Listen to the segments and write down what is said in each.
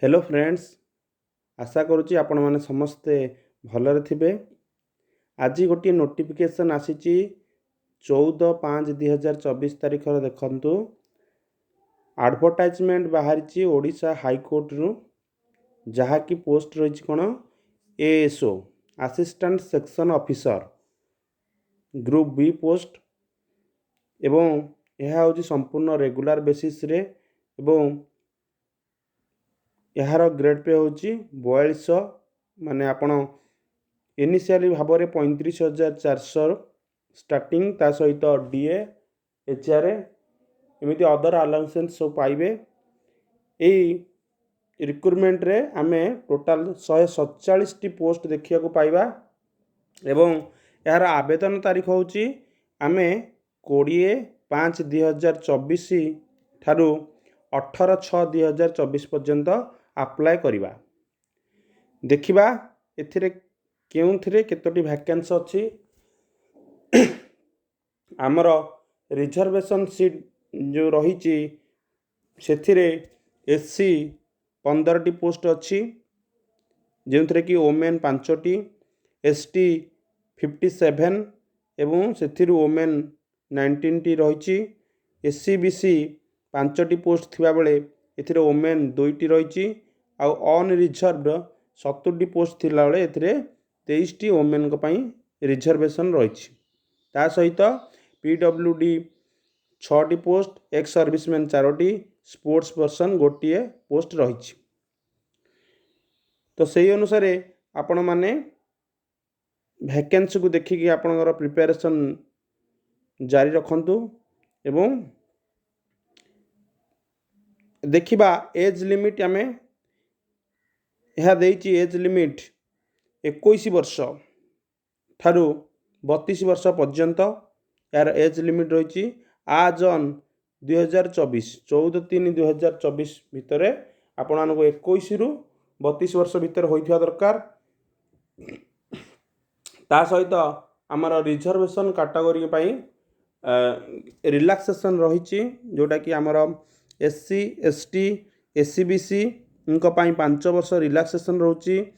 Hello friends, आशा करुच्ची आपण मैंने समस्ते भलरे थिबे। आज गोटे नोटिफिकेशन आसी 14/5/2024 तारीख देखु एडवर्टाइजमेंट बाहरी ओडिशा हाईकोर्ट रु जहाँकि पोस्ट रही कौन ASO assistant section officer group B post एवं यह हूँ संपूर्ण रेगुलर बेसिस रे एवं यार ग्रेड पे हूँ 4200 माने आपण इनिशियली भाव में 35,400 स्टार्टिंग ता सहित डीए एचआर एमती अदर अलाउंसेंस सब पाइबे। यही रिक्रुटमेंट रे आमे टोटाल 147 पोस्ट देखिया को पाइबा एवं यार आवेदन तारीख हूँ आमे 20/5/2024 ठारू 18/6/2024 पर्यंत अप्लाई करिबा। देखिबा एथिरे केउथिरे केतोटी वैकेंसी अछि। आमर रिजर्वेशन सीट जो रही सेथिरे एससी 15टी पोस्ट अच्छी जो थे कि ओमेन 5टी एसटी 57 एवं से ओमेन 19टी रही एससी बीसी 5टी पोस्ट थिबा बेले एथिरे ओमेन 2टी रही आउ अनरिजर्वड 70टी पोस्ट थिला बेले एथिरे 23टी ओमेन को पई रिजर्वेशन रही। ता सहित पीडब्ल्यूडी 6टी पोस्ट एक्स सर्विसमैन 4टी स्पोर्ट्स पर्सन गोटे पोस्ट रही। तो सही अनुसार आपण माने वैकेंसी को देखिकी आपणकर प्रिपरेशन जारी रखंतु एवं देखिबा एज लिमिट आमे यह देइछि एज लिमिट 21 वर्ष ठारू 32 वर्ष पर्यंत यार एज लिमिट रही आज ऑन 2024 14/3/2024 भितर आपण मानक 21 रु 32 वर्ष भितर होइथिया दरकार। ता सहित आमर रिजर्वेशन कैटेगरी पई रिलैक्सेशन रही जोटा कि आमर एससी एसटी एससी बीसी उनका पई 5 वर्ष रिलैक्सेशन रहउची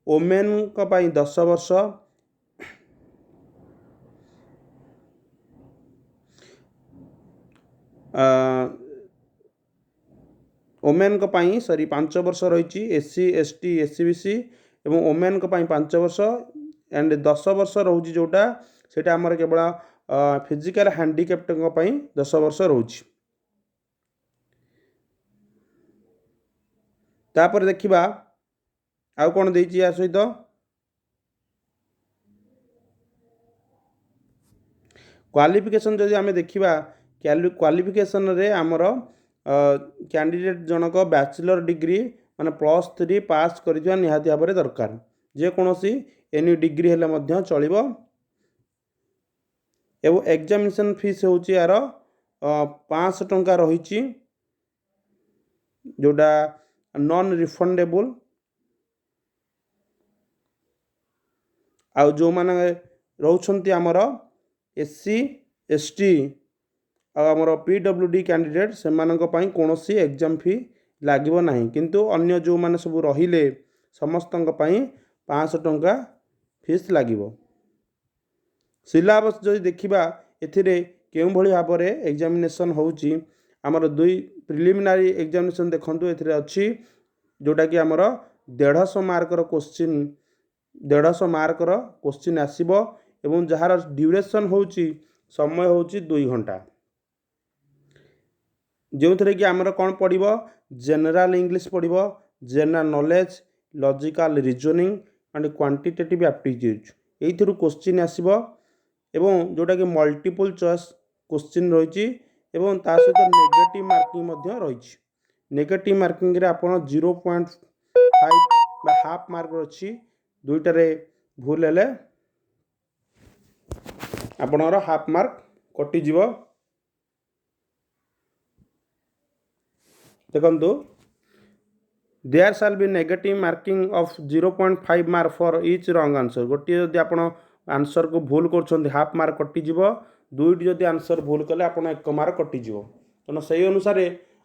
ओमेन का पई 10 वर्ष ओमेन का पई 5 वर्ष रही एससी एसटी एससी बीसी एवं ओमेन का पई 5 वर्ष एंड 10 वर्ष रोची जोटा सेटा हमर केवल फिजिकल हैंडिकैप्ट का पई 10 वर्ष रोची। तापर देखिबा आउ कोन देइछि या सहित क्वालिफिकेशन जदि आमे देखिबा क्वालिफिकेशन रे हमर कैंडिडेट जनक बैचलर डिग्री माने +3 पास करिदिया निहाती भाबरे दरकार। जे कोनोसी एनी डिग्री हेले मध्य चलिबो एवं एग्जामिनेशन फीस होची यार 500 टंका रही जोटा नॉन रिफंडेबल। आउ जो माने रहउछंती हमर एससी एसटी आमर पीडब्ल्यूडी कैंडिडेट से कौन एग्जाम फी लगे ना किंतु अन्य जो माने सब रहिले समस्त 500 टंका फीस लगे। सिलेबस जो देखा एथिरे केउ भली भाव में एग्जामिनेशन होउची आमर 2 प्रिलिमिनारी एग्जामिनेशन देखंतु एथिरे अछि जोटा कि आमर 150 मार्कर क्वेश्चन आसीबो एवं जहार ड्यूरेशन होउची समय होउची 2 घंटा जो थे कि आमर कौन पड़ो जनरल इंग्लिश पड़ो general knowledge logical reasoning and quantitative aptitude यही क्वेश्चन आसीबो एवं जोटा कि मल्टीपल चॉइस क्वेश्चन रही एवं ता सहित नेगेटिव मार्किंग रही। नेगेटिव मार्किंग रे आपण 0.5 हाफ मार्क अच्छी दुईटारे भूल हेले आपणर हाफ मार्क कटिଯିव। देखंतु there shall be negative marking of 0.5 mark for each wrong answer. गोटे जदि आपण आंसर को भूल कर हाफ मार्क कटिଯିव दुईटी जदि आंसर भूल कले आपण 1 मार्क कटिजिव। तेणु से अनुसार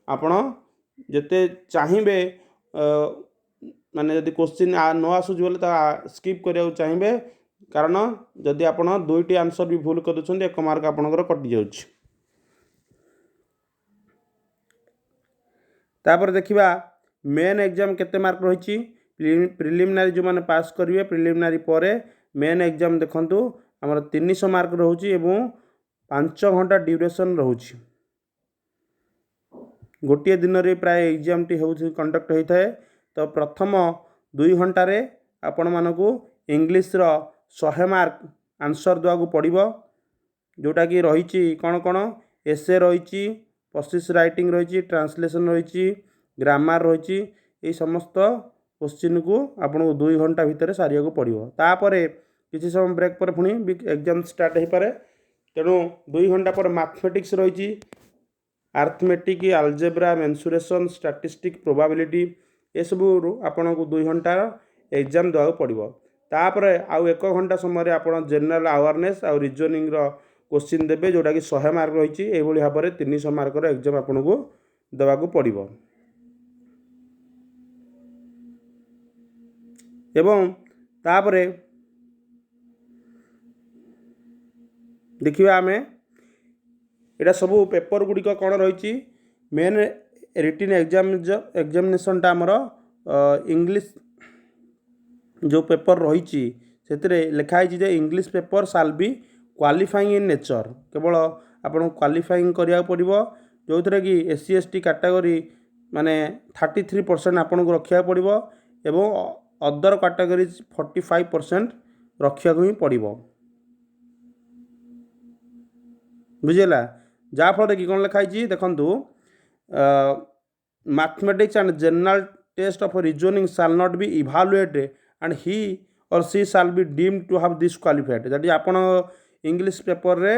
आपण जेते चाहिए माने जदि क्वेश्चन न आसूँ बोले स्किप करिया चाहिए कारण जदि आप दुईटी आंसर भी भूल कर दूसरी 1 मार्क आपंकर कटि जाऊँगी। तापर देखिबा मेन एग्जाम केते मार्क रही प्रिलिमिनारी जो मैंने पास करेंगे प्रिलिमिनारी पर मेन एग्जाम देखंतु आमर 300 मार्क रोची एवं 5 घंटा ड्यूरेशन रोची गोटे दिन रे प्राय एग्जाम टी हो कंडक्ट होता है। तो प्रथम 2 घंटे आपण मानकु इंग्लिश रो 100 मार्क आंसर देवाक पड़ो जोटा कि रही कौन कौन एसे रही पसिस राइटिंग रही ट्रांसलेशन रही ग्रामर रही ये समस्त क्वेश्चन को आपको 2 घंटा भितर सारिया पड़ो। तापर किसी समय ब्रेक पर पुणी एग्जाम स्टार्ट हो पारे तेणु 2 घंटा पर मैथमेटिक्स रही arithmetic algebra mensuration statistic probability ये सब आपन को 2 घंटा एग्जाम देवा पड़ो। तापर आउ 1 घंटा समय आप जनरल अवेयरनेस आउ रीजनिंग क्वेश्चन देवे जोटा कि 100 मार्क रही है भाव में 300 मार्कर एग्जाम आपन को देवा पड़ो। एवं तापर देखिए आमे एटा सब पेपर गुड़िक कौन रही मेन रिटिन एग्जामिनेशन आमर इंग्लिश जो पेपर रही लिखाई जे इंग्लिश पेपर साल बी क्वालिफाइंग इन नेचर केवल आपन क्वालिफाइंग करिया पड़ो जो थे कि SC ST कैटेगरी माने 33% आपन को रखा पड़ो एवं अदर कैटेगरी 45% रखा ही पड़ो बुझेगा। जहाँफल कि कौन लिखाई देखु mathematics and general test of reasoning shall not be evaluated and he or she shall be deemed to have disqualified जदि आपण इंग्लिश पेपर रे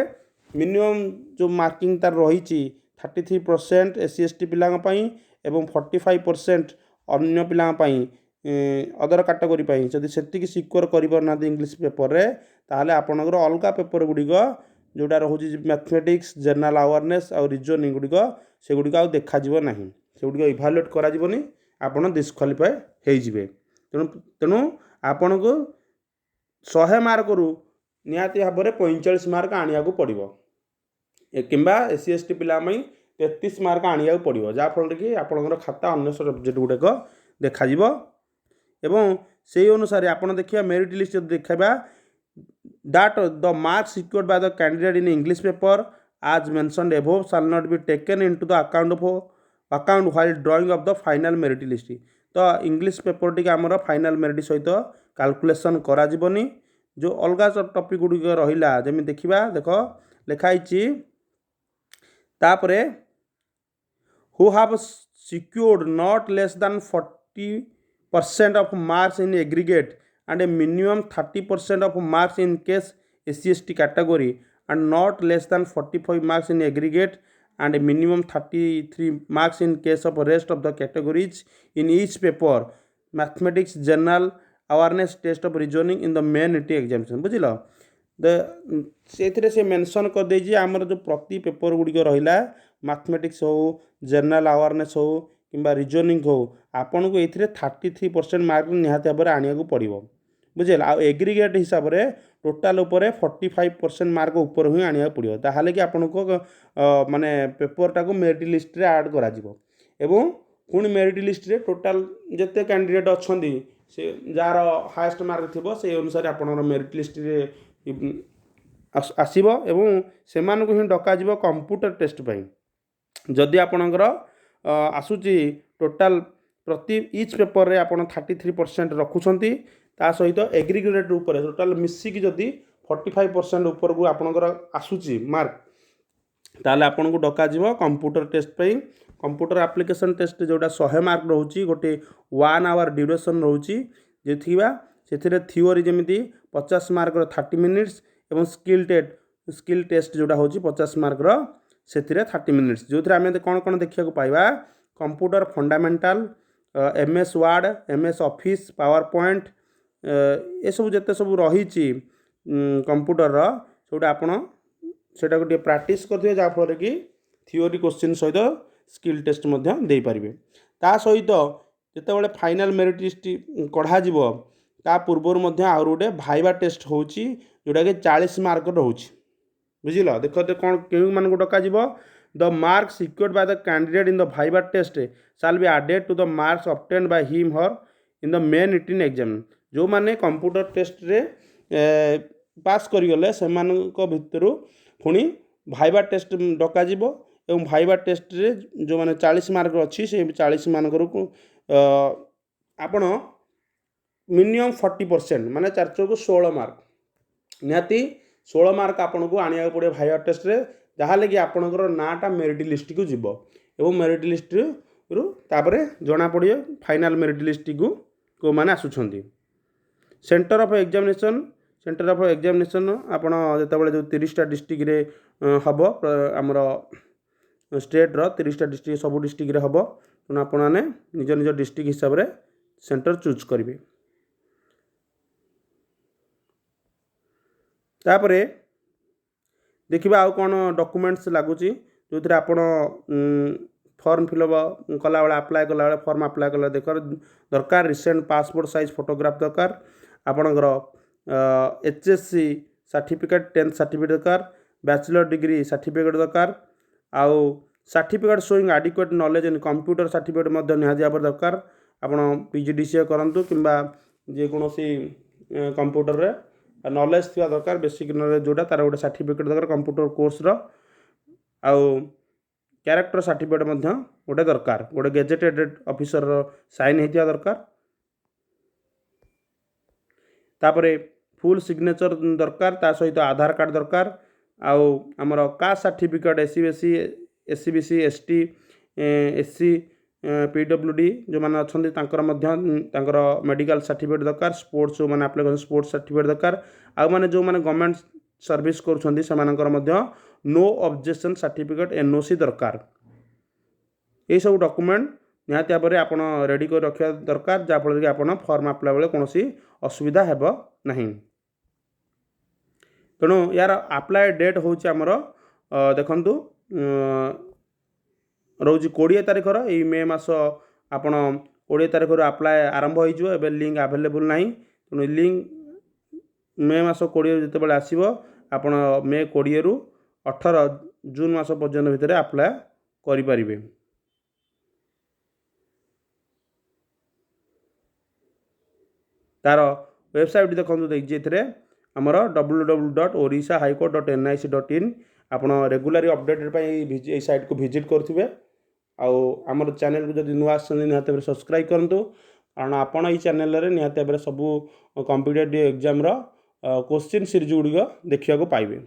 मिनिमम जो मार्किंग तार रही 33% SC ST पिलांपाई एवं 45% अन्य पिलांपाई अदर कैटेगरी जदि सेतिकी सिक्योर करना इंग्लिश पेपर रे ताहले आपणकर अलग पेपर गुड़िक जोटा रोचे मैथमेटिक्स जनरल अवेयरनेस और रीजनिंग गुड़िक से गुड़िक आउ देखा ना से गुड़िक इभालुएट करा आपन डिस्क्वालिफाई होइजिबे। तेणु आपण को 100 मार्क रु निहाती भाव में 45 मार्क आनिया पड़ो किंबा SC ST पिला 33 मार्क आनिया पड़ो जहाँफल कि आपंकर खाता अन्य सब्जेक्ट गुड़ाक देखा एवं से अनुसार आप देखिए मेरिट लिस्ट देखा that the marks secured by the candidate in English paper as mentioned above shall not be taken into the account while drawing of the final merit list। तो इंग्लिश पेपर टी आमर final merit सहित calculation करा जिवनी जो अलग topic गुड़िक रहा जमी देखा देख लिखाई तापरे who have secured not less than 40% of marks in aggregate and a minimum 30% of marks in case SC ST category and not less than 45 marks in aggregate and a minimum 33 marks in case of rest of the categories in each paper mathematics general awareness test of reasoning in the main written examination बुझिल से mention कर देजी आमर जो प्रति paper गुड़िक रहा mathematics हो general awareness हो किंबा reasoning हो आपन को ये 33% मार्क निहाती भाव में आनिया पड़ो बुझे आ एग्रीगेट हिसाब से टोटाल उपर 45% मार्क ऊपर ही आनिया पड़ो ताहले कि आपन को माने पेपरटा को मेरिट लिस्ट रे ऐड करा जिवो एवं पुणी मेरिट लिस्ट रे टोटाल जिते कैंडिडेट अच्छा से जार हाएस्ट मार्क थी से अनुसार आपन मेरिट लिस्ट रे आसब एवं से ही डक कंप्यूटर टेस्ट जदि आपणकर आसूची टोटाल प्रति इच पेपर रे आपन 33% रखुछंती ता सहित एग्रीगेट ऊपर टोटाल मिसिकी जदि 45% ऊपर को आपणकर आसूची मार्क ताले आपन को डका जिवो कंप्यूटर टेस्ट पई कंप्यूटर एप्लिकेशन टेस्ट जोटा 100 मार्क रोची गोटे 1 आवर ड्यूरेशन रोची जेथिबा सेथिरे थ्योरी जेमिति 50 मार्क 30 मिनिट्स एवं स्किल टेस्ट जोटा होची 50 मार्क सेथिरे 30 मिनिट्स जो आम कौन कौन देखा पाइबा computer fundamental MS word MS office PowerPoint ये सब जिते सब रही कंप्यूटर सोटा आपड़ से गोटे प्राक्ट करेंगे जहाँफल कि थियोरी क्वेश्चन सहित स्किल टेस्ट दे पारे ता सहित ଯେତେବେଳେ ଫାଇନାଲ୍ ମେରିଟ୍ ଲିଷ୍ଟ କଢ଼ାଯିବ ତା ପୂର୍ବରୁ ମଧ୍ୟ ଆହୁରି ଗୋଟେ ଭାଇବା ଟେଷ୍ଟ ହେଉଛି ଯେଉଁଟାକି 40 ମାର୍କ ରହୁଛି। ବୁଝିଲ, ଦେଖ କ'ଣ କେଉଁମାନଙ୍କୁ ଡକାଯିବ? The mark secured by the candidate in the viva test shall be added to the marks obtained by him her in the main written exam. ଯେଉଁମାନେ କମ୍ପ୍ୟୁଟର ଟେଷ୍ଟରେ ପାସ୍ କରିଗଲେ ସେମାନଙ୍କ ଭିତରୁ ପୁଣି ଭାଇବା ଟେଷ୍ଟ ଡକାଯିବ ଏବଂ ଭାଇବା ଟେଷ୍ଟରେ ଯେଉଁମାନେ 40 ମାର୍କ ଅଛି ସେ 40 ମାନଙ୍କରୁ ଆପଣ ମିନିମମ୍ 40% ମାନେ 4×16 ମାର୍କ, ନିହାତି 16 ମାର୍କ ଆପଣଙ୍କୁ ଆଣିବାକୁ ପଡ଼ିବ ଭାଇବା ଟେଷ୍ଟରେ, ଯାହାହେଲେ କି ଆପଣଙ୍କର ନାଁଟା ମେରିଟ୍ ଲିଷ୍ଟକୁ ଯିବ ଏବଂ ମେରିଟ୍ ଲିଷ୍ଟରୁ ତାପରେ ଜଣାପଡ଼ିବ ଫାଇନାଲ୍ ମେରିଟ୍ ଲିଷ୍ଟକୁ କେଉଁମାନେ ଆସୁଛନ୍ତି। ସେଣ୍ଟର ଅଫ୍ ଏକ୍ଜାମିନେସନ୍ ଆପଣ ଯେତେବେଳେ ଯେଉଁ 30ଟା ଡିଷ୍ଟ୍ରିକ୍ଟରେ ହେବ, ଆମର ଷ୍ଟେଟ୍ର 30ଟା ଡିଷ୍ଟ୍ରିକ୍ଟ ସବୁ ଡିଷ୍ଟ୍ରିକ୍ଟରେ ହେବ, ତେଣୁ ଆପଣମାନେ ନିଜ ନିଜ ଡିଷ୍ଟ୍ରିକ୍ଟ ହିସାବରେ ସେଣ୍ଟର ଚୁଜ୍ କରିବେ। ତାପରେ ଦେଖିବା ଆଉ କ'ଣ ଡକୁମେଣ୍ଟସ୍ ଲାଗୁଛି ଯେଉଁଥିରେ ଆପଣ ଫର୍ମ ଫିଲ୍ଅପ୍ କଲାବେଳେ ଆପ୍ଲାଏ କଲାବେଳେ ଫର୍ମ ଆପ୍ଲାଏ କଲା ଦରକାର। ରିସେଣ୍ଟ ପାସପୋର୍ଟ ସାଇଜ୍ ଫଟୋଗ୍ରାଫ ଦରକାର, ଆପଣଙ୍କର HSC ସାର୍ଟିଫିକେଟ୍ 10th ସାର୍ଟିଫିକେଟ୍ ଦରକାର, ବ୍ୟାଚଲର ଡିଗ୍ରୀ ସାର୍ଟିଫିକେଟ୍ ଦରକାର, ଆଉ certificate showing adequate knowledge in computer certificate ମଧ୍ୟ ନିହାତି ଭାବରେ ଦରକାର। ଆପଣ PGDCA କରନ୍ତୁ କିମ୍ବା ଯେକୌଣସି କମ୍ପ୍ୟୁଟରରେ ନଲେଜ୍ ଥିବା ଦରକାର, ବେସିକ୍ ନଲେଜ୍ ଯେଉଁଟା ତା'ର ଗୋଟେ ସାର୍ଟିଫିକେଟ୍ ଦରକାର କମ୍ପ୍ୟୁଟର କୋର୍ସର। ଆଉ କ୍ୟାରେକ୍ଟର ସାର୍ଟିଫିକେଟ୍ ମଧ୍ୟ ଗୋଟେ ଦରକାର, ଗୋଟେ ଗେଜେଟେଡ୍ ଅଫିସରର ସାଇନ୍ ହେଇଥିବା ଦରକାର। ତାପରେ ଫୁଲ୍ ସିଗ୍ନେଚର ଦରକାର, ତା ସହିତ ଆଧାର କାର୍ଡ଼ ଦରକାର, ଆଉ ଆମର caste certificate SC BC ST SC PWD ଯେଉଁମାନେ ଅଛନ୍ତି ତାଙ୍କର ମଧ୍ୟ ତାଙ୍କର ମେଡ଼ିକାଲ ସାର୍ଟିଫିକେଟ୍ ଦରକାର। ସ୍ପୋର୍ଟସ୍ ଯେଉଁମାନେ ଆପ୍ଲାଏ କରୁଛନ୍ତି ସ୍ପୋର୍ଟସ୍ ସାର୍ଟିଫିକେଟ୍ ଦରକାର। ଆଉ ମାନେ ଯେଉଁମାନେ ଗଭର୍ଣ୍ଣମେଣ୍ଟ ସର୍ଭିସ୍ କରୁଛନ୍ତି ସେମାନଙ୍କର ମଧ୍ୟ ନୋ ଅବଜେକ୍ସନ୍ ସାର୍ଟିଫିକେଟ୍ NOC ଦରକାର। ଏହିସବୁ ଡକୁମେଣ୍ଟ ନିହାତି ଭାବରେ ଆପଣ ରେଡ଼ି କରି ରଖିବା ଦରକାର, ଯାହାଫଳରେ କି ଆପଣ ଫର୍ମ ଆପ୍ଲାଏ ବେଳେ କୌଣସି ଅସୁବିଧା ହେବ ନାହିଁ। ତେଣୁ ୟାର ଆପ୍ଲାଏ ଡେଟ୍ ହେଉଛି ଆମର ଦେଖନ୍ତୁ ରହୁଛି 20 ତାରିଖର, ଏଇ ମେ ମାସ ଆପଣ 20 ତାରିଖରୁ ଆପ୍ଲାଏ ଆରମ୍ଭ ହୋଇଯିବ। ଏବେ ଲିଙ୍କ୍ ଆଭେଲେବୁଲ୍ ନାହିଁ, ତେଣୁ ଲିଙ୍କ୍ ମେ ମାସ 20 ଯେତେବେଳେ ଆସିବ ଆପଣ ମେ 20ରୁ 18 ଜୁନ୍ ମାସ ପର୍ଯ୍ୟନ୍ତ ଭିତରେ ଆପ୍ଲାଏ କରିପାରିବେ। ତାର ୱେବସାଇଟ୍ ଦେଖନ୍ତୁ ଦେଇଛି ଏଥିରେ ଆମର www.orissa.highcourt.nic.in। ଆପଣ ରେଗୁଲାରି ଅପଡ଼େଟ୍ ପାଇଁ ଏଇ ସାଇଟ୍କୁ ଭିଜିଟ୍ କରୁଥିବେ। ଆଉ ଆମର ଚ୍ୟାନେଲକୁ ଯଦି ନୂଆ ଆସିଛନ୍ତି ନିହାତି ଭାବରେ ସବସ୍କ୍ରାଇବ୍ କରନ୍ତୁ, କାରଣ ଆପଣ ଏଇ ଚ୍ୟାନେଲରେ ନିହାତି ଭାବରେ ସବୁ କମ୍ପିଟେଟିଭ୍ ଏକ୍ଜାମ୍ର କୋଶ୍ଚିନ୍ ସିରିଜ୍ ଗୁଡ଼ିକ ଦେଖିବାକୁ ପାଇବେ।